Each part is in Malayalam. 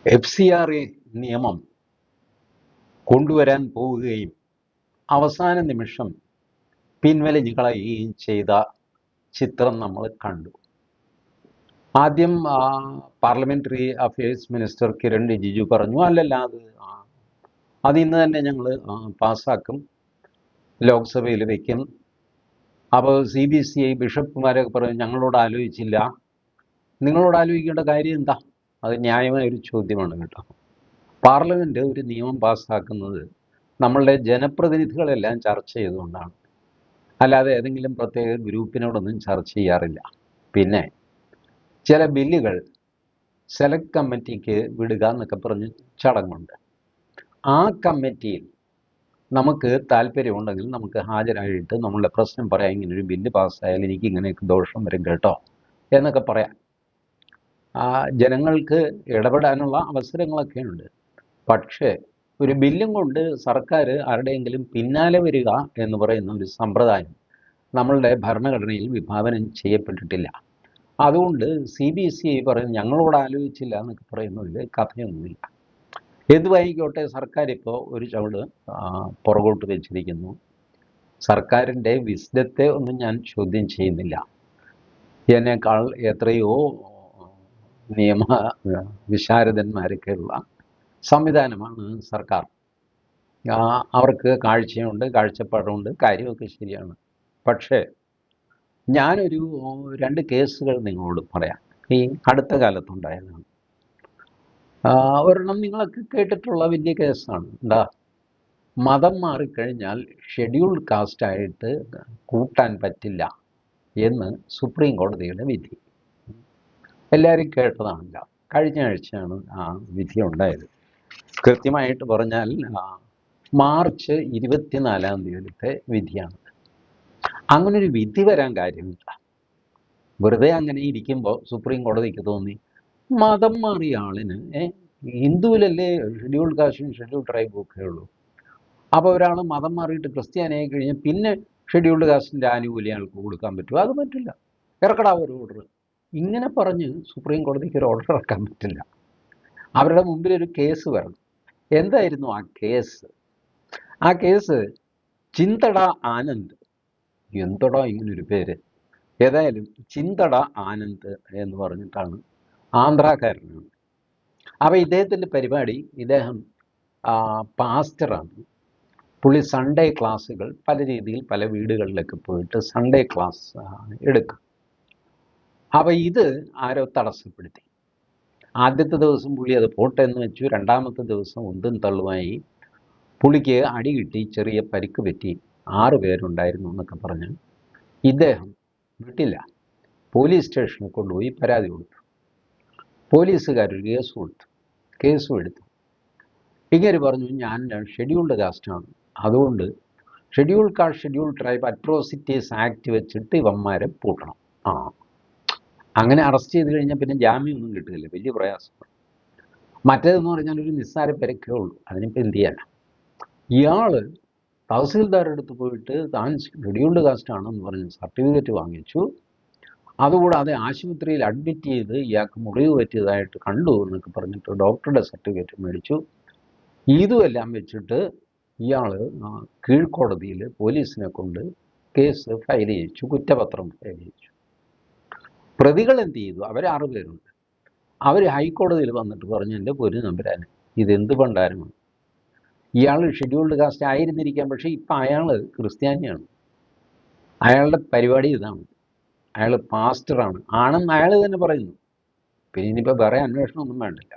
FCRA നിയമം കൊണ്ടുവരാൻ പോവുകയും അവസാന നിമിഷം പിൻവലിഞ്ഞു കളയുകയും ചെയ്ത ചിത്രം നമ്മൾ കണ്ടു. ആദ്യം parliamentary affairs minister Kiran Rijiju പറഞ്ഞു, അല്ലല്ല അത് ഇന്ന് തന്നെ ഞങ്ങൾ പാസ്സാക്കും, ലോക്സഭയിൽ വയ്ക്കും. അപ്പോൾ CBCI ബിഷപ്പുമാരൊക്കെ പറഞ്ഞു, ഞങ്ങളോട് ആലോചിച്ചില്ല. നിങ്ങളോട് ആലോചിക്കേണ്ട കാര്യം എന്താ? അത് ന്യായമായൊരു ചോദ്യമാണ് കേട്ടോ. പാർലമെന്റ് ഒരു നിയമം പാസ്സാക്കുന്നത് നമ്മളുടെ ജനപ്രതിനിധികളെല്ലാം ചർച്ച ചെയ്തുകൊണ്ടാണ്, അല്ലാതെ ഏതെങ്കിലും പ്രത്യേക ഗ്രൂപ്പിനോടൊന്നും ചർച്ച ചെയ്യാറില്ല. പിന്നെ ചില ബില്ലുകൾ സെലക്ട് കമ്മിറ്റിക്ക് വിടുക എന്നൊക്കെ പറഞ്ഞ് ചടങ്ങുണ്ട്. ആ കമ്മിറ്റിയിൽ നമുക്ക് താല്പര്യമുണ്ടെങ്കിൽ നമുക്ക് ഹാജരായിട്ട് നമ്മളുടെ പ്രശ്നം പറയാം, ഇങ്ങനൊരു ബില്ല് പാസ്സായാൽ എനിക്ക് ഇങ്ങനെയൊക്കെ ദോഷം വരും കേട്ടോ എന്നൊക്കെ പറയാം. ജനങ്ങൾക്ക് ഇടപെടാനുള്ള അവസരങ്ങളൊക്കെ ഉണ്ട്. പക്ഷേ ഒരു ബില്ലും കൊണ്ട് സർക്കാർ ആരുടെയെങ്കിലും പിന്നാലെ വരിക എന്ന് പറയുന്ന ഒരു സമ്പ്രദായം നമ്മളുടെ ഭരണഘടനയിൽ വിഭാവനം ചെയ്യപ്പെട്ടിട്ടില്ല. അതുകൊണ്ട് CBCI പറയും ഞങ്ങളോട് ആലോചിച്ചില്ല എന്നൊക്കെ പറയുന്നതിൽ കഥയൊന്നുമില്ല. എന്തുവായിക്കോട്ടെ, സർക്കാർ ഇപ്പോൾ ഒരു ചുവട് പുറകോട്ട് വെച്ചിരിക്കുന്നു. സർക്കാരിൻ്റെ വിസ്ഡത്തെ ഒന്നും ഞാൻ ചോദ്യം ചെയ്യുന്നില്ല. എന്നേക്കാൾ എത്രയോ നിയമ വിശാരദന്മാരൊക്കെയുള്ള സംവിധാനമാണ് സർക്കാർ. അവർക്ക് കാഴ്ചയുണ്ട്, കാഴ്ചപ്പാടുണ്ട്, കാര്യമൊക്കെ ശരിയാണ്. പക്ഷേ ഞാനൊരു 2 കേസുകൾ നിങ്ങളോട് പറയാം. ഈ അടുത്ത കാലത്തുണ്ടായതാണ്. ഒരെണ്ണം നിങ്ങളൊക്കെ കേട്ടിട്ടുള്ള വലിയ കേസാണ്. എന്താ, മതം മാറിക്കഴിഞ്ഞാൽ ഷെഡ്യൂൾഡ് കാസ്റ്റായിട്ട് കൂട്ടാൻ പറ്റില്ല എന്ന് സുപ്രീം കോടതിയുടെ വിധി. എല്ലാവരും കേട്ടതാണല്ലോ. കഴിഞ്ഞ ആഴ്ചയാണ് ആ വിധി ഉണ്ടായത്. കൃത്യമായിട്ട് പറഞ്ഞാൽ മാർച്ച് 24-ാം തീയതിയിലത്തെ വിധിയാണ്. അങ്ങനൊരു വിധി വരാൻ കാര്യമില്ല. വെറുതെ അങ്ങനെ ഇരിക്കുമ്പോൾ സുപ്രീം കോടതിക്ക് തോന്നി, മതം മാറിയ ആളിന് ഹിന്ദുവിലല്ലേ ഷെഡ്യൂൾഡ് കാസ്റ്റും ഷെഡ്യൂൾഡ് ട്രൈബും ഒക്കെ ഉള്ളൂ. അപ്പോൾ ഒരാൾ മതം മാറിയിട്ട് ക്രിസ്ത്യാനിയായി കഴിഞ്ഞാൽ പിന്നെ ഷെഡ്യൂൾഡ് കാസ്റ്റിൻ്റെ ആനുകൂല്യം ആൾക്ക് കൊടുക്കാൻ പറ്റുമോ? അത് പറ്റില്ല. ഇറക്കടാ ഒരു ഓർഡർ. ഇങ്ങനെ പറഞ്ഞ് സുപ്രീം കോടതിക്ക് ഒരു ഓർഡർ ഇറക്കാൻ പറ്റില്ല. അവരുടെ മുമ്പിൽ ഒരു കേസ് വരണം. എന്തായിരുന്നു ആ കേസ്? ആ കേസ് ചിന്തട ആനന്ദ്. എന്തടാ ഇങ്ങനൊരു പേര്? ഏതായാലും ചിന്തട ആനന്ദ് എന്ന് പറഞ്ഞിട്ടാണ്, ആന്ധ്രാക്കാരനാണ്. അപ്പോൾ ഇദ്ദേഹത്തിൻ്റെ പരിപാടി, ഇദ്ദേഹം പാസ്റ്ററാണ്. പുള്ളി സൺഡേ ക്ലാസ്സുകൾ പല രീതിയിൽ പല വീടുകളിലൊക്കെ പോയിട്ട് സൺഡേ ക്ലാസ് എടുക്കും. അപ്പോൾ ഇത് ആരോ തടസ്സപ്പെടുത്തി. ആദ്യത്തെ ദിവസം പുള്ളി അത് പോട്ടെ എന്ന് വെച്ചു. രണ്ടാമത്തെ ദിവസം ഉന്തും തള്ളുമായി പുള്ളിക്ക് അടി കിട്ടി, ചെറിയ പരിക്ക് പറ്റി, 6 പേരുണ്ടായിരുന്നു എന്നൊക്കെ പറഞ്ഞ് ഇദ്ദേഹം വിട്ടില്ല. പോലീസ് സ്റ്റേഷനിൽ കൊണ്ടുപോയി പരാതി കൊടുത്തു. പോലീസുകാരൊരു കേസും എടുത്തു. ഇങ്ങനെ പറഞ്ഞു, ഞാൻ ഷെഡ്യൂൾഡ് കാസ്റ്റാണ്, അതുകൊണ്ട് scheduled caste scheduled tribe atrocities act വെച്ചിട്ട് ഇവന്മാരെ പൂട്ടണം. അങ്ങനെ അറസ്റ്റ് ചെയ്ത് കഴിഞ്ഞാൽ പിന്നെ ജാമ്യമൊന്നും കിട്ടുകയില്ല, വലിയ പ്രയാസമാണ്. മറ്റേതെന്ന് പറഞ്ഞാൽ ഒരു നിസ്സാര പെരക്കേ ഉള്ളൂ, അതിനിപ്പോൾ എന്ത് ചെയ്യാനാണ്? ഇയാൾ തഹസീൽദാരുടെ അടുത്ത് പോയിട്ട് താൻ ഷെഡ്യൂൾഡ് കാസ്റ്റ് ആണെന്ന് പറഞ്ഞ് സർട്ടിഫിക്കറ്റ് വാങ്ങിച്ചു. അതുകൂടാതെ ആശുപത്രിയിൽ അഡ്മിറ്റ് ചെയ്ത് ഇയാൾക്ക് മുറിവ് പറ്റിയതായിട്ട് കണ്ടു എന്നൊക്കെ പറഞ്ഞിട്ട് ഡോക്ടറുടെ സർട്ടിഫിക്കറ്റ് മേടിച്ചു. ഇതുമെല്ലാം വെച്ചിട്ട് ഇയാൾ കീഴ്ക്കോടതിയിൽ പോലീസിനെ കൊണ്ട് കേസ് ഫയൽ ചെയ്യിച്ചു, കുറ്റപത്രം ഫയൽ ചെയ്യിച്ചു. പ്രതികൾ എന്ത് ചെയ്തു? അവർ 6 പേരുണ്ട്. അവർ ഹൈക്കോടതിയിൽ വന്നിട്ട് പറഞ്ഞു, എൻ്റെ പൊന്നു നമ്പരാന്, ഇതെന്ത് പണ്ടാരമാണ്. ഇയാൾ ഷെഡ്യൂൾഡ് കാസ്റ്റ് ആയിരുന്നിരിക്കാം, പക്ഷേ ഇപ്പം അയാൾ ക്രിസ്ത്യാനിയാണ്. അയാളുടെ പരിപാടി ഇതാണ്, അയാൾ പാസ്റ്ററാണ്, ആണെന്ന് അയാൾ തന്നെ പറയുന്നു. പിന്നെ ഇനിയിപ്പോൾ വേറെ അന്വേഷണമൊന്നും വേണ്ടില്ല.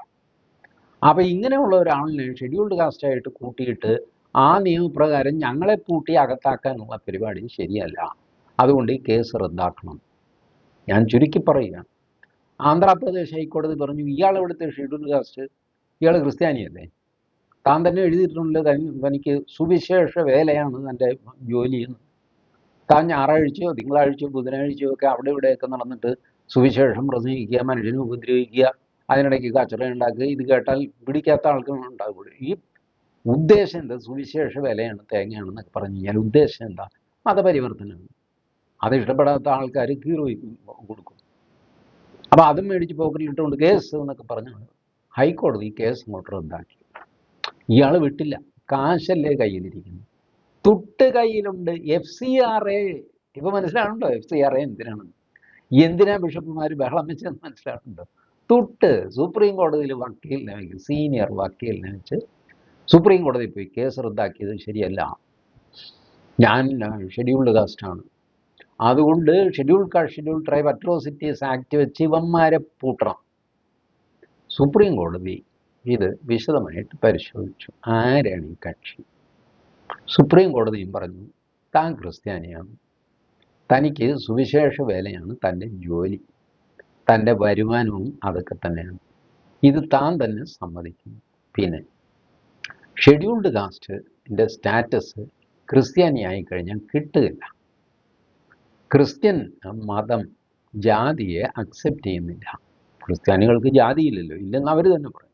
അപ്പോൾ ഇങ്ങനെയുള്ള ഒരാളിനെ ഷെഡ്യൂൾഡ് കാസ്റ്റായിട്ട് കൂട്ടിയിട്ട് ആ നിയമപ്രകാരം ഞങ്ങളെ പൂട്ടി അകത്താക്കാനുള്ള പരിപാടി ശരിയല്ല. അതുകൊണ്ട് ഈ കേസ് റദ്ദാക്കണം. ഞാൻ ചുരുക്കി പറയുകയാണ്. ആന്ധ്രാപ്രദേശ് ഹൈക്കോടതി പറഞ്ഞു, ഇയാൾ ഇവിടുത്തെ ഷെഡ്യൂൾഡ് കാസ്റ്റ്, ഇയാൾ ക്രിസ്ത്യാനിയല്ലേ, താൻ തന്നെ എഴുതിയിട്ടുണ്ട് തനിക്ക് സുവിശേഷ വേലയാണ് തൻ്റെ ജോലിയെന്ന്. താൻ ഞായറാഴ്ചയോ തിങ്കളാഴ്ചയോ ബുധനാഴ്ചയോ ഒക്കെ അവിടെ ഇവിടെയൊക്കെ നടന്നിട്ട് സുവിശേഷം പ്രസംഗിക്കുക, മനുഷ്യനെ ഉപദ്രവിക്കുക, അതിനിടയ്ക്ക് കച്ചറ ഉണ്ടാക്കുക. ഇത് കേട്ടാൽ പിടിക്കാത്ത ആൾക്കാരുണ്ടാകുള്ളൂ. ഈ ഉദ്ദേശം എന്താ? സുവിശേഷ വിലയാണ്, തേങ്ങയാണെന്നൊക്കെ പറഞ്ഞു കഴിഞ്ഞാൽ ഉദ്ദേശം എന്താ? മതപരിവർത്തനമാണ്. അത് ഇഷ്ടപ്പെടാത്ത ആൾക്കാർ കീറി കൊടുക്കും. അപ്പോൾ അതും മേടിച്ച് പോക്കറ്റിലിട്ടുകൊണ്ട് കേസ് എന്നൊക്കെ പറഞ്ഞു ഹൈക്കോടതി കേസ് അങ്ങോട്ട് റദ്ദാക്കി. ഇയാൾ വിട്ടില്ല, കാശല്ലേ കയ്യിലിരിക്കുന്നു, തുട്ട് കയ്യിലുണ്ട്. FCRA ഇപ്പൊ മനസ്സിലാണല്ലോ FCRA എന്തിനാ ബിഷപ്പുമാർ ബഹളം വെച്ചെന്ന് മനസ്സിലാക്കുന്നുണ്ടോ? തുട്ട് സുപ്രീം കോടതിയിൽ വക്കീലിനെ വെച്ച്, സീനിയർ വക്കീലിനെ വെച്ച് സുപ്രീം കോടതി പോയി കേസ് റദ്ദാക്കിയത് ശരിയല്ല, ഞാൻ ഷെഡ്യൂൾഡ് കാസ്റ്റാണ്, അതുകൊണ്ട് scheduled caste schedule tribe atrocities act വെച്ച് ഇവന്മാരെ പൂട്ടണം. സുപ്രീം കോടതി ഇത് വിശദമായിട്ട് പരിശോധിച്ചു. ആരാണ് ഈ കക്ഷി? സുപ്രീം കോടതിയും പറഞ്ഞു, താൻ ക്രിസ്ത്യാനിയാണ്, തനിക്ക് സുവിശേഷ വേലയാണ് തൻ്റെ ജോലി, തൻ്റെ വരുമാനവും അതൊക്കെ തന്നെയാണ്, ഇത് താൻ തന്നെ സമ്മതിക്കുന്നു. പിന്നെ ഷെഡ്യൂൾഡ് കാസ്റ്റിൻ്റെ സ്റ്റാറ്റസ് ക്രിസ്ത്യാനിയായി കഴിഞ്ഞാൽ കിട്ടുകയില്ല. ക്രിസ്ത്യൻ മതം ജാതിയെ അക്സെപ്റ്റ് ചെയ്യുന്നില്ല. ക്രിസ്ത്യാനികൾക്ക് ജാതിയില്ലല്ലോ, ഇല്ലെന്ന് അവർ തന്നെ പറയും.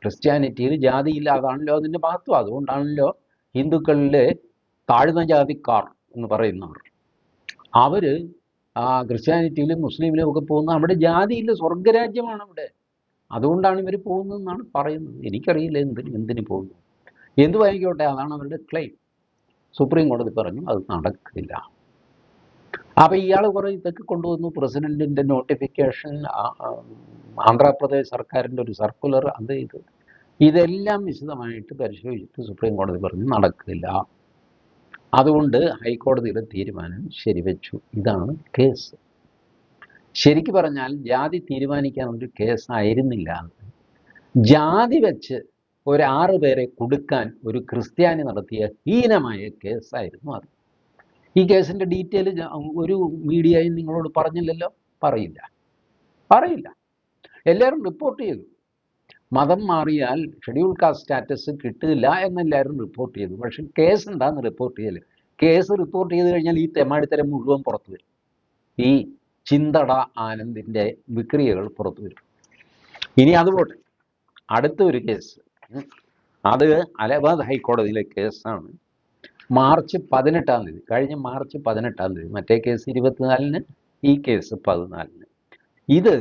ക്രിസ്ത്യാനിറ്റിയിൽ ജാതിയില്ല, അതാണല്ലോ അതിൻ്റെ മഹത്വം. അതുകൊണ്ടാണല്ലോ ഹിന്ദുക്കളിലെ താഴ്ന്ന ജാതിക്കാർ എന്ന് പറയുന്നവർ, അവർ ക്രിസ്ത്യാനിറ്റിയിലും മുസ്ലിമിലും ഒക്കെ പോകുന്നത് അവിടെ ജാതിയില്ല, സ്വർഗരാജ്യമാണ് അവിടെ, അതുകൊണ്ടാണ് ഇവർ പോകുന്നതെന്നാണ് പറയുന്നത്. എനിക്കറിയില്ല എന്തിന് പോകുന്നു, എന്തു വായിക്കോട്ടെ, അതാണ് അവരുടെ ക്ലെയിം. സുപ്രീം കോടതി പറഞ്ഞു അത് നടക്കില്ല. അപ്പം ഇയാൾ കുറേ ഇതൊക്കെ കൊണ്ടുവന്നു, പ്രസിഡൻറ്റിൻ്റെ നോട്ടിഫിക്കേഷൻ, ആന്ധ്രാപ്രദേശ് സർക്കാരിൻ്റെ ഒരു സർക്കുലർ, അത് ഇതെല്ലാം വിശദമായിട്ട് പരിശോധിച്ചിട്ട് സുപ്രീം കോടതി പറഞ്ഞു നടക്കില്ല. അതുകൊണ്ട് ഹൈക്കോടതിയുടെ തീരുമാനം ശരിവെച്ചു. ഇതാണ് കേസ്. ശരിക്കു പറഞ്ഞാൽ ജാതി തീരുമാനിക്കാനൊരു കേസായിരുന്നില്ല. ജാതി വെച്ച് ഒരു 6 പേരെ കൊടുക്കാൻ ഒരു ക്രിസ്ത്യാനി നടത്തിയ ഹീനമായ കേസായിരുന്നു അത്. ഈ കേസിൻ്റെ ഡീറ്റെയിൽ ഒരു മീഡിയയും നിങ്ങളോട് പറഞ്ഞില്ലല്ലോ? പറയില്ല. എല്ലാവരും റിപ്പോർട്ട് ചെയ്തു. മതം മാറിയാൽ ഷെഡ്യൂൾ കാസ്റ്റ് സ്റ്റാറ്റസ് കിട്ടില്ല എന്നെല്ലാവരും റിപ്പോർട്ട് ചെയ്തു. പക്ഷെ കേസ് എന്താണെന്ന് റിപ്പോർട്ട് ചെയ്യല്. കേസ് റിപ്പോർട്ട് ചെയ്ത് കഴിഞ്ഞാൽ ഈ തെമ്മാടിത്തരം മുഴുവൻ പുറത്തു വരും. ഈ ചിന്തട ആനന്ദിൻ്റെ വിക്രിയകൾ പുറത്തു വരും. ഇനി അതുപോട്ടെ, അടുത്ത ഒരു കേസ്, അത് അലഹാബാദ് ഹൈക്കോടതിയിലെ കേസാണ്. മാർച്ച് 18-ാം തീയതി, കഴിഞ്ഞ മാർച്ച് 18-ാം തീയതി, മറ്റേ കേസ് 24-ന്, ഈ കേസ് 14-ന്. ഇത്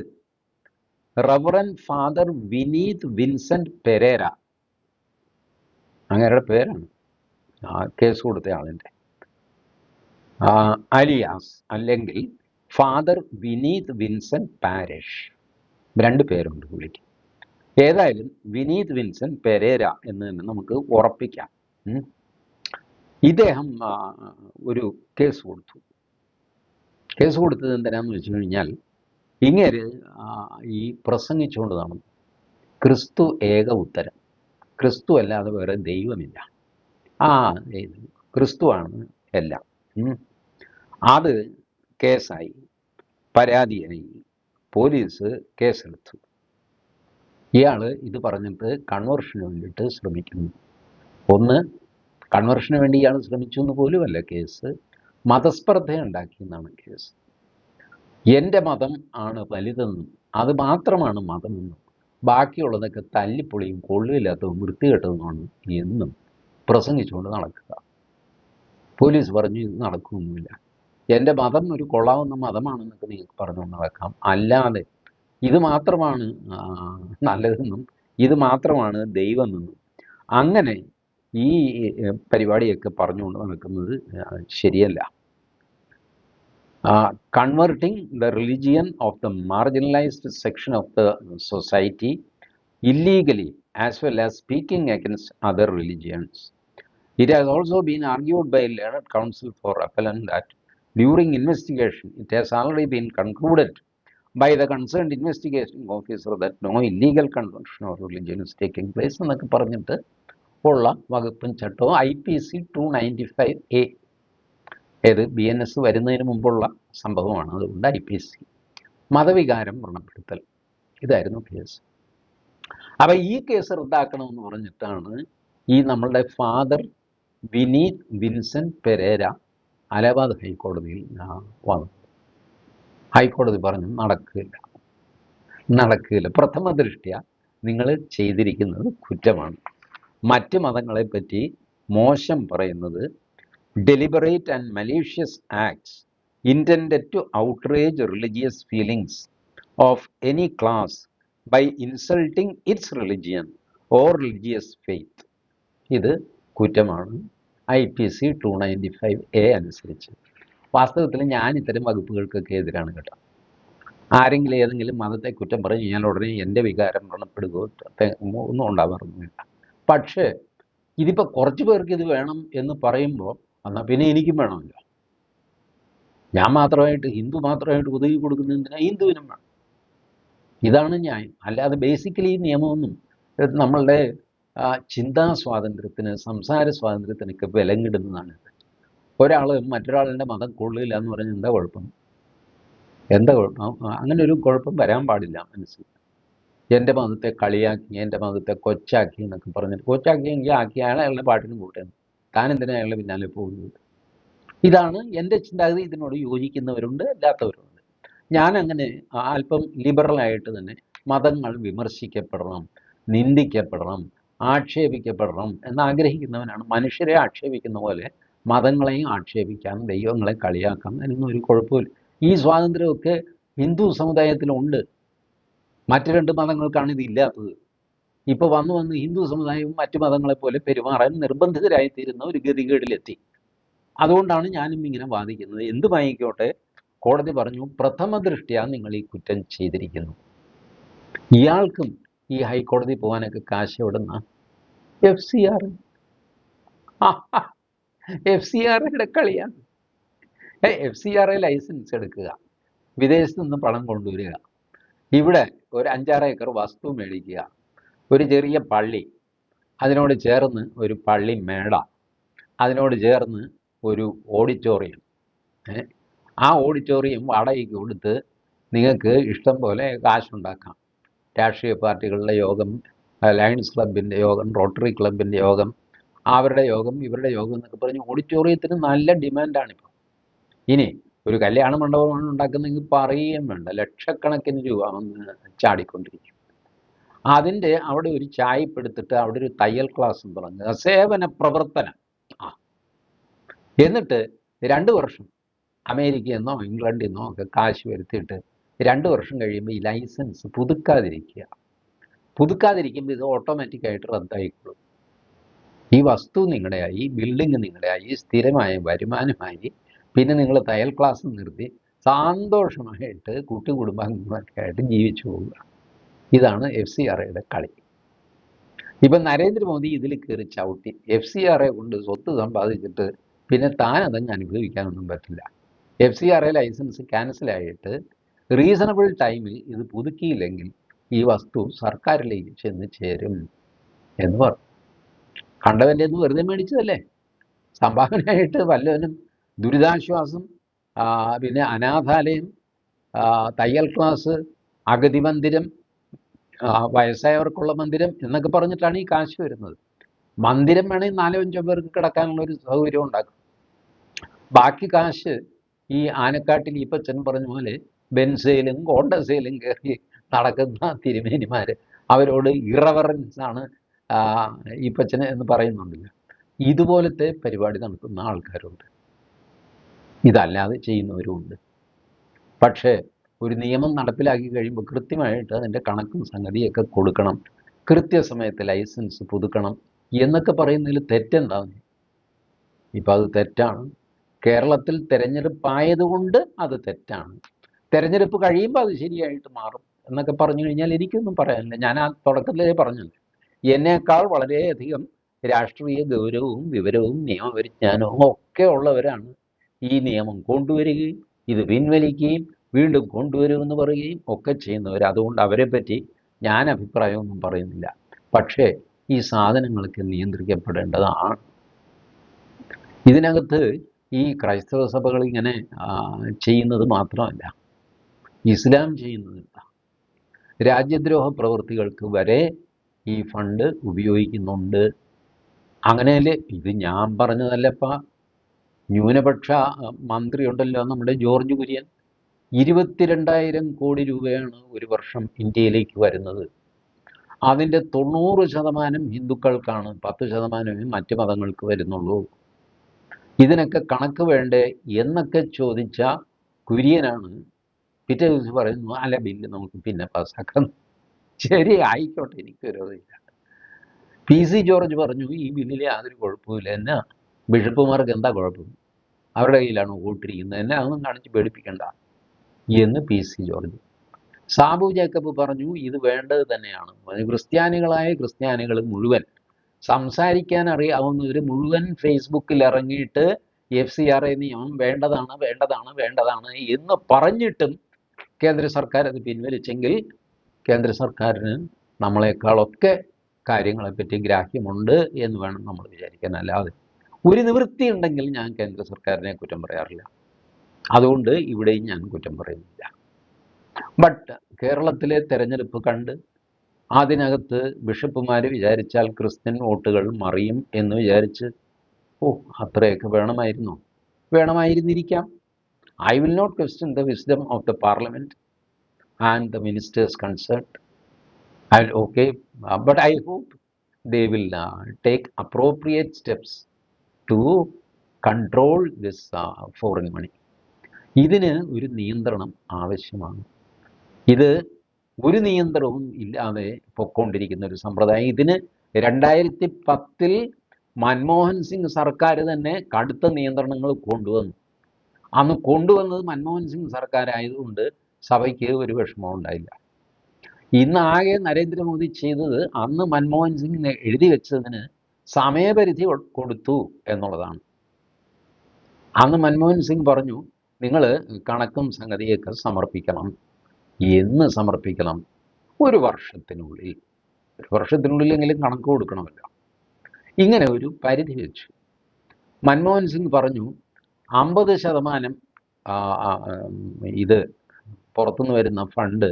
reverend father Vineeth Vincent Pereira, അങ്ങേരുടെ പേരാണ് കേസ് കൊടുത്ത ആളിൻ്റെ, അലിയാസ് അല്ലെങ്കിൽ ഫാദർ വിനീത് വിൻസെന്റ് പാരിഷ്, 2 പേരുണ്ട് പുള്ളിക്ക്. ഏതായാലും വിനീത് വിൻസെന്റ് പെരേര എന്ന് തന്നെ നമുക്ക് ഉറപ്പിക്കാം. ഇദ്ദേഹം ഒരു കേസ് കൊടുത്തു. കേസ് കൊടുത്തത് എന്തിനാന്ന് വെച്ച് കഴിഞ്ഞാൽ, ഇങ്ങേര് ഈ പ്രസംഗിച്ചുകൊണ്ട് നടന്നു, ക്രിസ്തു ഏക ഉത്തരം, ക്രിസ്തു അല്ലാതെ വേറെ ദൈവമില്ല, ക്രിസ്തുവാണ് എല്ലാം. അത് കേസായി, പരാതിയായി, പോലീസ് കേസെടുത്തു. ഇയാൾ ഇത് പറഞ്ഞിട്ട് കൺവേർഷന് വേണ്ടിയിട്ട് ശ്രമിക്കുന്നു. ഒന്ന്, കൺവേർഷന് വേണ്ടി ഇയാൾ ശ്രമിച്ചു എന്ന് പോലുമല്ല കേസ്, മതസ്പർദ്ധ ഉണ്ടാക്കിയെന്നാണ് കേസ്. എൻ്റെ മതം ആണ് വലുതെന്നും അത് മാത്രമാണ് മതമെന്നും ബാക്കിയുള്ളതൊക്കെ തല്ലിപ്പൊളിയും കൊള്ളില്ലാത്തതും വൃത്തികെട്ടതുമാണ് എന്നും പ്രസംഗിച്ചുകൊണ്ട് നടക്കുക. പോലീസ് പറഞ്ഞു ഇത് നടക്കുകയൊന്നുമില്ല, എൻ്റെ മതം ഒരു കൊള്ളാവുന്ന മതമാണെന്നൊക്കെ നിങ്ങൾക്ക് പറഞ്ഞുകൊണ്ട് നടക്കാം, അല്ലാതെ ഇത് മാത്രമാണ് നല്ലതെന്നും ഇത് മാത്രമാണ് ദൈവമെന്നും അങ്ങനെ ഈ പരിപാടിയൊക്കെ പറഞ്ഞുകൊണ്ട് നടക്കുന്നത് ശരിയല്ല. Converting the religion of the marginalized section of the society illegally as well as speaking against other religions. It has also been argued by learned counsel for appellant that during investigation it has already been concluded by the concerned investigating officer that no illegal conversion of religion is taking place എന്നൊക്കെ പറഞ്ഞിട്ട് ഉള്ള വകുപ്പും ചട്ടവും IPC 295A, ഏത് BNS വരുന്നതിന് മുമ്പുള്ള സംഭവമാണ്. അതുകൊണ്ട് IPC, മതവികാരം വ്രണപ്പെടുത്തൽ, ഇതായിരുന്നു കേസ്. അപ്പം ഈ കേസ് റദ്ദാക്കണമെന്ന് പറഞ്ഞിട്ടാണ് ഈ നമ്മളുടെ father Vineeth Vincent Pereira Allahabad ഹൈക്കോടതിയിൽ വന്നു. ഹൈക്കോടതി പറഞ്ഞു നടക്കില്ല, പ്രഥമ ദൃഷ്ട്യാ നിങ്ങൾ ചെയ്തിരിക്കുന്നത് കുറ്റമാണ്. മറ്റ് മതങ്ങളെപ്പറ്റി മോശം പറയുന്നത് deliberate and malicious acts intended to outrage religious feelings of any class by insulting its religion or religious faith. ഇത് കുറ്റമാണ് IPC 295A അനുസരിച്ച്. വാസ്തവത്തിൽ ഞാൻ ഇത്തരം വകുപ്പുകൾക്കൊക്കെ എതിരാണ് കേട്ടോ. ആരെങ്കിലും ഏതെങ്കിലും മതത്തെ കുറ്റം പറഞ്ഞ് കഴിഞ്ഞാൽ ഉടനെ എൻ്റെ വികാരം വ്രണപ്പെടുകയോ ഒന്നും ഉണ്ടാവാറൊന്നുമില്ല. പക്ഷേ ഇതിപ്പോൾ കുറച്ച് പേർക്ക് ഇത് വേണം എന്ന് പറയുമ്പോൾ എന്നാൽ പിന്നെ എനിക്കും വേണമല്ലോ. ഞാൻ മാത്രമായിട്ട്, ഹിന്ദു മാത്രമായിട്ട് ഒതുങ്ങി കൊടുക്കുന്നതിനാ ഹിന്ദുവിനും വേണം. ഇതാണ് ന്യായം. അല്ലാതെ ബേസിക്കലി ഈ നിയമമൊന്നും നമ്മളുടെ ചിന്താ സ്വാതന്ത്ര്യത്തിന്, സംസാര സ്വാതന്ത്ര്യത്തിനൊക്കെ വിലങ്ങിടുന്നതാണ്. ഒരാൾ മറ്റൊരാളുടെ മതം കൊള്ളില്ല എന്ന് പറഞ്ഞാൽ എന്താ കുഴപ്പം? എന്താ കുഴപ്പം? അങ്ങനെ ഒരു കുഴപ്പം വരാൻ പാടില്ല മനസ്സിൽ. എൻ്റെ മതത്തെ കളിയാക്കി, എൻ്റെ മതത്തെ കൊച്ചാക്കി എന്നൊക്കെ പറഞ്ഞിട്ട്, കൊച്ചാക്കിയെങ്കിൽ ആക്കി അയാളുടെ പാട്ടിന് പോട്ടെ, താൻ എന്തിനാ അയാളുടെ പിന്നാലെ പോകുന്നത്? ഇതാണ് എൻ്റെ ചിന്താഗതി. ഇതിനോട് യോജിക്കുന്നവരുണ്ട്, അല്ലാത്തവരുണ്ട്. ഞാൻ അങ്ങനെ അല്പം ലിബറലായിട്ട് തന്നെ മതങ്ങൾ വിമർശിക്കപ്പെടണം, നിന്ദിക്കപ്പെടണം, ആക്ഷേപിക്കപ്പെടണം എന്നാഗ്രഹിക്കുന്നവനാണ്. മനുഷ്യരെ ആക്ഷേപിക്കുന്ന പോലെ മതങ്ങളെയും ആക്ഷേപിക്കാം, ദൈവങ്ങളെ കളിയാക്കാം, അതിനൊന്നും ഒരു കുഴപ്പമില്ല. ഈ സ്വാതന്ത്ര്യമൊക്കെ ഹിന്ദു സമുദായത്തിലുണ്ട്. മറ്റ് രണ്ട് മതങ്ങൾക്കാണ് ഇതില്ലാത്തത്. ഇപ്പോൾ വന്ന് ഹിന്ദു സമുദായവും മറ്റു മതങ്ങളെപ്പോലെ പെരുമാറാൻ നിർബന്ധിതരായിത്തീരുന്ന ഒരു ഗതികേടിലെത്തി. അതുകൊണ്ടാണ് ഞാനും ഇങ്ങനെ വാദിക്കുന്നത്. എന്ത് വാങ്ങിക്കോട്ടെ, കോടതി പറഞ്ഞു പ്രഥമ ദൃഷ്ട്യാ നിങ്ങൾ ഈ കുറ്റം ചെയ്തിരിക്കുന്നു. ഇയാൾക്കും ഈ ഹൈക്കോടതി പോകാനൊക്കെ കാശ് എവിടുന്ന? FCR. FCRയുടെ കളിയാണ്. FCR ലൈസൻസ് എടുക്കുക, വിദേശത്ത് നിന്ന് പണം കൊണ്ടുവരിക, ഇവിടെ ഒരു 5-6 ഏക്കർ വസ്തു മേടിക്കുക, ഒരു ചെറിയ പള്ളി, അതിനോട് ചേർന്ന് ഒരു പള്ളി മേട, അതിനോട് ചേർന്ന് ഒരു ഓഡിറ്റോറിയം. ആ ഓഡിറ്റോറിയം വാടകയ്ക്ക് കൊടുത്ത് നിങ്ങൾക്ക് ഇഷ്ടം പോലെ കാശുണ്ടാക്കാം. രാഷ്ട്രീയ പാർട്ടികളുടെ യോഗം, ലയൺസ് ക്ലബിൻ്റെ യോഗം, റോട്ടറി ക്ലബിൻ്റെ യോഗം, അവരുടെ യോഗം, ഇവരുടെ യോഗം എന്നൊക്കെ പറഞ്ഞ് ഓഡിറ്റോറിയത്തിന് നല്ല ഡിമാൻഡാണിപ്പോൾ. ഇനി ഒരു കല്യാണ മണ്ഡപമാണ് ഉണ്ടാക്കുന്നതെങ്കിൽ പറയുകയും വേണ്ട, ലക്ഷക്കണക്കിന് രൂപ വന്ന് ചാടിക്കൊണ്ടിരിക്കും. അതിൻ്റെ അവിടെ ഒരു ചായപ്പെടുത്തിട്ട് അവിടെ ഒരു തയ്യൽ ക്ലാസ്സും തുടങ്ങുക, സേവന പ്രവർത്തനം. എന്നിട്ട് 2 വർഷം അമേരിക്കയിൽ നിന്നോ ഇംഗ്ലണ്ടിൽ നിന്നോ ഒക്കെ കാശ് വരുത്തിയിട്ട് 2 വർഷം കഴിയുമ്പോൾ ഈ ലൈസൻസ് പുതുക്കാതിരിക്കുമ്പോൾ ഇത് ഓട്ടോമാറ്റിക്കായിട്ട് റദ്ദായിക്കൊള്ളും. ഈ വസ്തു നിങ്ങളുടെയായി, ബിൽഡിങ് നിങ്ങളുടെയായി, സ്ഥിരമായ വരുമാനമായി. പിന്നെ നിങ്ങൾ തയ്യൽ ക്ലാസ് നിർത്തി സന്തോഷമായിട്ട് കുടുംബാംഗങ്ങളൊക്കെ ആയിട്ട് ജീവിച്ചു പോവുക. ഇതാണ് FCRയുടെ കളി. ഇപ്പം നരേന്ദ്രമോദി ഇതിൽ കയറി ചവിട്ടി FCRയെ കൊണ്ട് സ്വത്ത് സമ്പാദിച്ചിട്ട് പിന്നെ താൻ അതങ്ങ് അനുഭവിക്കാനൊന്നും പറ്റില്ല. FCRA ലൈസൻസ് ക്യാൻസലായിട്ട് റീസണബിൾ ടൈമിൽ ഇത് പുതുക്കിയില്ലെങ്കിൽ ഈ വസ്തു സർക്കാരിലേക്ക് ചെന്ന് ചേരും എന്ന് പറഞ്ഞു. കണ്ടവൻ്റെ നിന്ന് വെറുതെ മേടിച്ചതല്ലേ, സംഭാവനയായിട്ട് വല്ലവനും ദുരിതാശ്വാസം, പിന്നെ അനാഥാലയം, തയ്യൽ ക്ലാസ്, അഗതി മന്ദിരം, വയസ്സായവർക്കുള്ള മന്ദിരം എന്നൊക്കെ പറഞ്ഞിട്ടാണ് ഈ കാശ് വരുന്നത്. മന്ദിരം വേണമെങ്കിൽ 4-5 പേർക്ക് കിടക്കാനുള്ളൊരു സൗകര്യം ഉണ്ടാക്കും. ബാക്കി കാശ് ഈ ആനക്കാട്ടിൽ ഈപ്പച്ചൻ പറഞ്ഞ പോലെ ബെൻസയിലും കോണ്ടസയിലും കയറി നടക്കുന്ന തിരുമേനിമാർ, അവരോട് ഇറവറൻസ് ആണ് ഈപ്പച്ചന് എന്ന് പറയുന്നുണ്ടല്ലോ. ഇതുപോലത്തെ പരിപാടി നടത്തുന്ന ആൾക്കാരുണ്ട്, ഇതല്ലാതെ ചെയ്യുന്നവരുമുണ്ട്. പക്ഷേ ഒരു നിയമം നടപ്പിലാക്കി കഴിയുമ്പോൾ കൃത്യമായിട്ട് അതിൻ്റെ കണക്കും സംഗതിയൊക്കെ കൊടുക്കണം, കൃത്യസമയത്ത് ലൈസൻസ് പുതുക്കണം എന്നൊക്കെ പറയുന്നതിൽ തെറ്റെന്താണ്? ഇപ്പം അത് തെറ്റാണ്. കേരളത്തിൽ തെരഞ്ഞെടുപ്പായതുകൊണ്ട് അത് തെറ്റാണ്. തെരഞ്ഞെടുപ്പ് കഴിയുമ്പോൾ അത് ശരിയായിട്ട് മാറും എന്നൊക്കെ പറഞ്ഞു കഴിഞ്ഞാൽ എനിക്കൊന്നും പറയാനില്ല. ഞാൻ ആ തുടക്കത്തിലേ പറഞ്ഞല്ലോ, എന്നേക്കാൾ വളരെയധികം രാഷ്ട്രീയ ഗൗരവവും വിവരവും നിയമപരിജ്ഞാനവും ഒക്കെ ഉള്ളവരാണ് ഈ നിയമം കൊണ്ടുവരികയും ഇത് പിൻവലിക്കുകയും വീണ്ടും കൊണ്ടുവരുമെന്ന് പറയുകയും ഒക്കെ ചെയ്യുന്നവർ. അതുകൊണ്ട് അവരെ പറ്റി ഞാൻ അഭിപ്രായമൊന്നും പറയുന്നില്ല. പക്ഷേ ഈ സാധനങ്ങളൊക്കെ നിയന്ത്രിക്കപ്പെടേണ്ടതാണ്. ഇതിനകത്ത് ഈ ക്രൈസ്തവ സഭകൾ ഇങ്ങനെ ചെയ്യുന്നത് മാത്രമല്ല, ഇസ്ലാം ചെയ്യുന്നതില്ല. രാജ്യദ്രോഹ പ്രവൃത്തികൾക്ക് വരെ ഈ ഫണ്ട് ഉപയോഗിക്കുന്നുണ്ട്. അങ്ങനെയല്ലേ, ഇത് ഞാൻ പറഞ്ഞതല്ലപ്പാ. ന്യൂനപക്ഷ മന്ത്രി ഉണ്ടല്ലോ നമ്മുടെ ജോർജ് കുര്യൻ, 22,000 കോടി രൂപയാണ് ഒരു വർഷം ഇന്ത്യയിലേക്ക് വരുന്നത്. അതിൻ്റെ 90% ഹിന്ദുക്കൾക്കാണ്, 10% മറ്റ് മതങ്ങൾക്ക് വരുന്നുള്ളൂ. ഇതിനൊക്കെ കണക്ക് വേണ്ടേ എന്നൊക്കെ ചോദിച്ച കുര്യനാണ് പിറ്റേ ദിവസം പറയുന്നു, അല്ല ബില്ല് നമുക്ക് പിന്നെ പാസ്സാക്കാം. ശരി, ആയിക്കോട്ടെ, എനിക്ക് വിരോധമില്ല. PC ജോർജ് പറഞ്ഞു ഈ ബില്ലിൽ യാതൊരു കുഴപ്പമില്ല, എന്നാ ബിഷപ്പുമാർക്ക് എന്താ കുഴപ്പം, അവരുടെ കയ്യിലാണ് വോട്ടിരിക്കുന്നത്, എന്നെ അതൊന്നും കാണിച്ച് പേടിപ്പിക്കണ്ട എന്ന് PC ജോർജ്. സാബു ജേക്കബ് പറഞ്ഞു ഇത് വേണ്ടത് തന്നെയാണ്. ക്രിസ്ത്യാനികളായ ക്രിസ്ത്യാനികൾ മുഴുവൻ, സംസാരിക്കാൻ അറിയാവുന്നവർ മുഴുവൻ ഫേസ്ബുക്കിൽ ഇറങ്ങിയിട്ട് FCRA നിയമം വേണ്ടതാണ് വേണ്ടതാണ് വേണ്ടതാണ് എന്ന് പറഞ്ഞിട്ടും കേന്ദ്ര സർക്കാർ അത് പിൻവലിച്ചെങ്കിൽ കേന്ദ്ര സർക്കാരിന് നമ്മളെക്കാളൊക്കെ കാര്യങ്ങളെപ്പറ്റി ഗ്രാഹ്യമുണ്ട് എന്ന് വേണം നമ്മൾ വിചാരിക്കാൻ. അല്ലാതെ ഒരു നിവൃത്തി ഉണ്ടെങ്കിൽ ഞാൻ കേന്ദ്ര സർക്കാരിനെ കുറ്റം പറയാറില്ല, അതുകൊണ്ട് ഇവിടെയും ഞാൻ കുറ്റം പറയുന്നില്ല. ബട്ട് കേരളത്തിലെ തെരഞ്ഞെടുപ്പ് കണ്ട് അതിനകത്ത് ബിഷപ്പുമാർ വിചാരിച്ചാൽ ക്രിസ്ത്യൻ വോട്ടുകൾ മറിയും എന്ന് വിചാരിച്ച് അത്രയൊക്കെ വേണമായിരുന്നോ? വേണമായിരുന്നിരിക്കാം. I will not question the wisdom of the parliament and the ministers concerned. But I hope they will take appropriate steps to control this foreign money. ഇതിന് ഒരു നിയന്ത്രണം ആവശ്യമാണ്. ഇത് ഒരു നിയന്ത്രണവും ഇല്ലാതെ പൊക്കോണ്ടിരിക്കുന്ന ഒരു സമ്പ്രദായം. ഇതിന് 2010 മൻമോഹൻ സിംഗ് സർക്കാർ തന്നെ കടുത്ത നിയന്ത്രണങ്ങൾ കൊണ്ടുവന്നു. അന്ന് കൊണ്ടുവന്നത് മൻമോഹൻ സിംഗ് സർക്കാരായതുകൊണ്ട് സഭയ്ക്ക് ഒരു വിഷമവും ഉണ്ടായില്ല. ഇന്നാകെ നരേന്ദ്രമോദി ചെയ്തത് അന്ന് മൻമോഹൻ സിംഗ് എഴുതി വെച്ചതിന് സമയപരിധി കൊടുത്തു എന്നുള്ളതാണ്. അന്ന് മൻമോഹൻ സിംഗ് പറഞ്ഞു നിങ്ങൾ കണക്കും സംഗതിയൊക്കെ സമർപ്പിക്കണം. എന്ന് സമർപ്പിക്കണം? ഒരു വർഷത്തിനുള്ളിലെങ്കിലും കണക്ക് കൊടുക്കണമല്ലോ. ഇങ്ങനെ ഒരു പരിധി വെച്ചു. മൻമോഹൻ സിംഗ് പറഞ്ഞു 50% ഇത് പുറത്തുനിന്ന് വരുന്ന ഫണ്ട്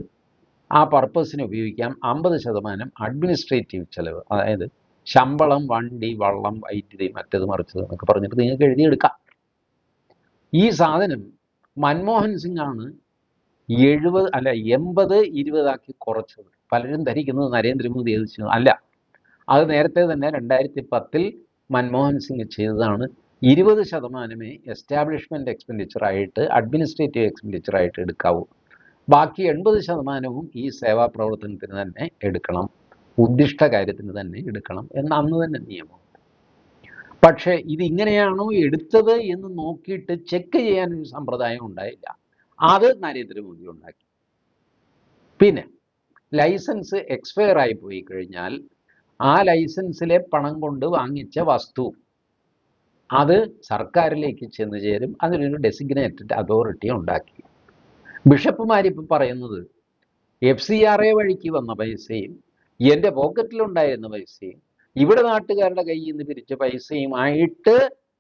ആ പർപ്പസിന് ഉപയോഗിക്കാം, 50% അഡ്മിനിസ്ട്രേറ്റീവ് ചെലവ്, അതായത് ശമ്പളം, വണ്ടി, വള്ളം, വൈദ്യുതി, മറ്റത് മറിച്ചത് എന്നൊക്കെ പറഞ്ഞിട്ട് നിങ്ങൾക്ക് എഴുതിയെടുക്കാം. ഈ സാധനം മൻമോഹൻ സിംഗ് ആണ് 80-20 കുറച്ചത്. പലരും ധരിക്കുന്നത് നരേന്ദ്രമോദി എഴുതിച്ചത് അല്ല, അത് നേരത്തെ തന്നെ 2010 മൻമോഹൻ സിംഗ് ചെയ്തതാണ്. 20% എസ്റ്റാബ്ലിഷ്മെൻറ്റ് എക്സ്പെൻഡിച്ചറായിട്ട്, അഡ്മിനിസ്ട്രേറ്റീവ് എക്സ്പെൻഡിച്ചറായിട്ട് എടുക്കാവൂ. ബാക്കി 80% ഈ സേവാ പ്രവർത്തനത്തിന് തന്നെ എടുക്കണം, ഉദ്ദിഷ്ട കാര്യത്തിന് തന്നെ എടുക്കണം എന്ന് അന്ന് തന്നെ നിയമം. പക്ഷേ ഇതിങ്ങനെയാണോ എടുത്തത് എന്ന് നോക്കിയിട്ട് ചെക്ക് ചെയ്യാനൊരു സമ്പ്രദായം ഉണ്ടായില്ല. അത് നരേന്ദ്രമോദി ഉണ്ടാക്കി. പിന്നെ ലൈസൻസ് എക്സ്പയർ ആയി പോയി കഴിഞ്ഞാൽ ആ ലൈസൻസിലെ പണം കൊണ്ട് വാങ്ങിച്ച വസ്തു അത് സർക്കാരിലേക്ക് ചെന്ന് ചേരും. അതിനൊരു ഡെസിഗ്നേറ്റഡ് അതോറിറ്റി ഉണ്ടാക്കി. ബിഷപ്പുമാരിപ്പം പറയുന്നത് FCRA വഴിക്ക് വന്ന പൈസയും എൻ്റെ പോക്കറ്റിലുണ്ടായിരുന്ന പൈസയും ഇവിടെ നാട്ടുകാരുടെ കയ്യിൽ നിന്ന് പിരിച്ച പൈസയുമായിട്ട്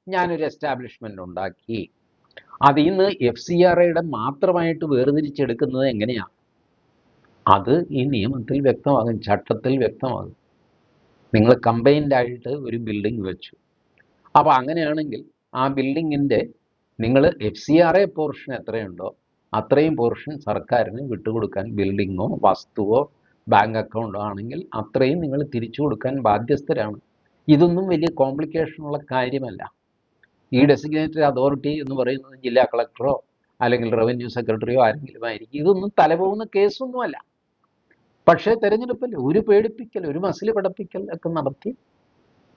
ഞാനൊരു എസ്റ്റാബ്ലിഷ്മെൻ്റ് ഉണ്ടാക്കി. അതിൽ നിന്ന് FCRAയുടെ മാത്രമായിട്ട് വേർതിരിച്ചെടുക്കുന്നത് എങ്ങനെയാണ്? അത് ഈ നിയമത്തിൽ വ്യക്തമാകും, ചട്ടത്തിൽ വ്യക്തമാകും. നിങ്ങൾ കമ്പൈൻഡായിട്ട് ഒരു ബിൽഡിംഗ് വെച്ചു. അപ്പോൾ അങ്ങനെയാണെങ്കിൽ ആ ബിൽഡിങ്ങിൻ്റെ നിങ്ങൾ FCRA പോർഷൻ എത്രയുണ്ടോ അത്രയും പോർഷൻ സർക്കാരിന് വിട്ടുകൊടുക്കാൻ, ബിൽഡിങ്ങോ വസ്തുവോ ബാങ്ക് അക്കൗണ്ടോ ആണെങ്കിൽ അത്രയും നിങ്ങൾ തിരിച്ചു കൊടുക്കാൻ ബാധ്യസ്ഥരാണ്. ഇതൊന്നും വലിയ കോംപ്ലിക്കേഷനുള്ള കാര്യമല്ല. ഈ ഡെസിഗ്നേറ്റഡ് അതോറിറ്റി എന്ന് പറയുന്നത് ജില്ലാ കളക്ടറോ അല്ലെങ്കിൽ റവന്യൂ സെക്രട്ടറിയോ ആരെങ്കിലും ആയിരിക്കും. ഇതൊന്നും തലപോകുന്ന കേസൊന്നുമല്ല. പക്ഷേ തെരഞ്ഞെടുപ്പല്ലേ, ഒരു പേടിപ്പിക്കൽ, ഒരു മസിൽ പടപ്പിക്കൽ ഒക്കെ നടത്തി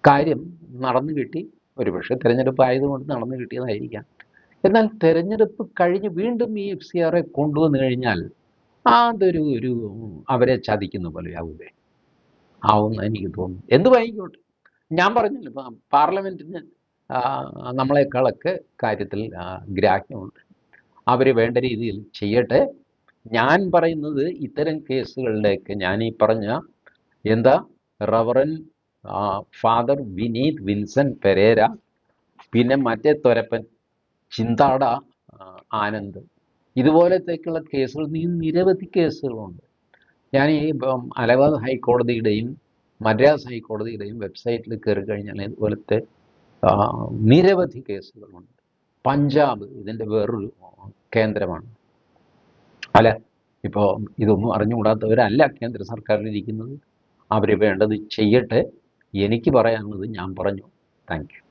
കാര്യം നടന്നു കിട്ടി. ഒരുപക്ഷെ തെരഞ്ഞെടുപ്പ് ആയതുകൊണ്ട് നടന്നു കിട്ടിയതായിരിക്കാം. എന്നാൽ തെരഞ്ഞെടുപ്പ് കഴിഞ്ഞ് വീണ്ടും ഈ FCRA കൊണ്ടുവന്നു കഴിഞ്ഞാൽ അതൊരു അവരെ ചതിക്കുന്ന പോലെ ആവുമെന്ന് എനിക്ക് തോന്നുന്നു. എന്ത് വായിക്കോട്ടെ, ഞാൻ പറഞ്ഞല്ലോ, പാർലമെൻറ്റിന് നമ്മളെക്കാളൊക്കെ കാര്യത്തിൽ ഗ്രാഹ്യമുണ്ട്. അവർ വേണ്ട രീതിയിൽ ചെയ്യട്ടെ. ഞാൻ പറയുന്നത് ഇത്തരം കേസുകളിലേക്ക് ഞാൻ ഈ പറഞ്ഞ reverend father Vineeth Vincent Pereira, പിന്നെ മറ്റേ തൊരപ്പൻ ചിന്താട ആനന്ദ്, ഇതുപോലത്തേക്കുള്ള കേസുകൾ നിരവധി കേസുകളുണ്ട്. ഞാൻ ഈ അലഹാബാദ് ഹൈക്കോടതിയുടെയും മദ്രാസ് ഹൈക്കോടതിയുടെയും വെബ്സൈറ്റിൽ കയറി കഴിഞ്ഞാൽ ഇതുപോലത്തെ നിരവധി കേസുകളുണ്ട്. പഞ്ചാബ് ഇതിൻ്റെ വേറൊരു കേന്ദ്രമാണ്. ഇപ്പോൾ ഇതൊന്നും അറിഞ്ഞുകൂടാത്തവരല്ല കേന്ദ്ര സർക്കാരിലിരിക്കുന്നത്. അവർ വേണ്ടത് ചെയ്യട്ടെ. എനിക്ക് പറയാനുള്ളത് ഞാൻ പറഞ്ഞു. Thank you.